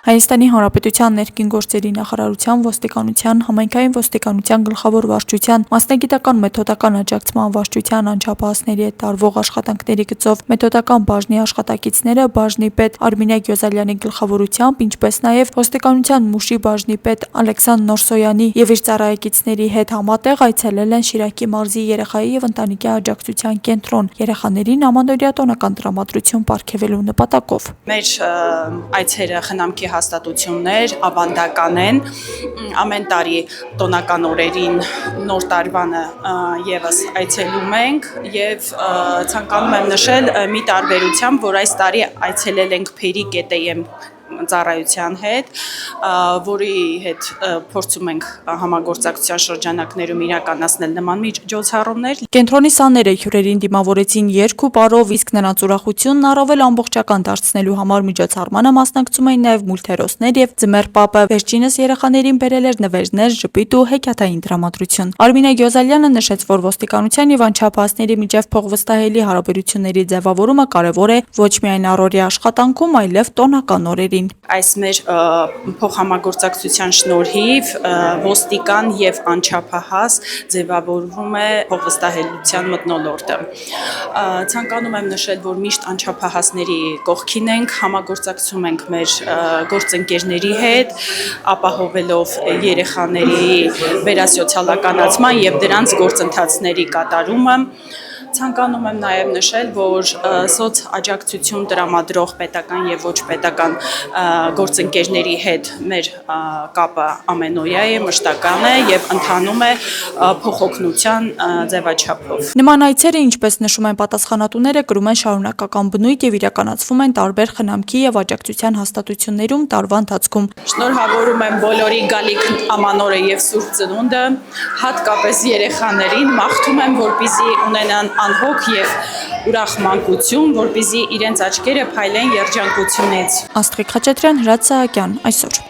Հայաստանի Հանրապետության ներքին գործերի նախարարության, ոստիկանության, համայնքային ոստիկանության գլխավոր վարչության, մասնագիտական մեթոդական աջակցման վարչության անչափահասների հետ տարվող աշխատանքների գծով մեթոդական բաժնի աշխատակիցները բաժնի պետ Արմինե Գյոզալյանի գլխավորությամբ, ինչպես նաև ոստիկանության Մուշի բաժնի պետ Ալեքսան Նորսոյանի եւ իր ծառայեկիցների հետ համատեղ այցելել են Շիրակի մարզի երեխայի եւ ընտանիքի աջակցության կենտրոն երեխաներին ամանորյա տոնական տրամադրություն պարգևելու նպատակով։ Մեր այցերը խնամքի հաստատություններ ավանդական են, ամեն տարի տոնական օրերին նոր տարվանը եւս այցելում ենք եւ ցանկանում եմ նշել մի տարբերությամբ, որ այս տարի այցելել ենք Փերի ԿՏՄ ծառայության հետ, որի հետ փորձում ենք համագործակցության շրջանակներում իրականացնել նման միջոցառումներ։ Կենտրոնի սաները հյուրերին դիմավորեցին երգ ու պարով, իսկ նրանց ուրախությունն առավել ամբողջական դարձնելու համար միջոցառմանը մասնակցում էին նաև մուլտհերոսներ եւ ձմեռ պապը։ Վերջինս երեխաներին բերել էր նվերներ, ժպիտ ու հեքիաթային տրամադրություն։ Արմինե Գյոզալյանը նշեց, որ ոստիկանության եւ անչափահասների միջև փոխվստահելի հարաբերությունների ձևավորումը կարևոր է ոչ միայն առօրյա աշխատանքում, այլև տոնական օրերին։ Այս մեր փոխհամագործակցության շնորհիվ ոստիկան եւ անչափահաս ձևավորվում է փոխվստահելիության մթնոլորտը։ Ցանկանում եմ նշել, որ միշտ անչափահասների կողքին ենք, համագործակցում ենք մեր գործընկերների հետ, ապահովելով երեխաների վերասոցիալականացման եւ դրանց գործընթացների կատարումը։ Ցանկանում եմ նաև նշել, որ սոցաջակցություն տրամադրող պետական եւ ոչ պետական գործընկերների հետ մեր կապը ամենօրյա է, մշտական է եւ ընթանում է փոխօգնության ձևաչափով։ Նման այցերը, ինչպես նշում են պատասխանատուները, կրում են շարունակական բնույթ եւ իրականացվում են տարբեր խնամքի եւ աջակցության հաստատություններում տարվա ընթացքում։ Շնորհավորում եմ բոլորի գալիք ամանորը եւ Սուրբ Ծնունդը, հատկապես երեխաներին, մաղթում եմ, որպեսզի ունենան անհոգ եւ ուրախ մանկություն, որպեսզի իրենց աչքերը փայլեն երջանկությունից։ Աստղիկ Խաչատրյան, Հրաց Սահակյան, այսօր։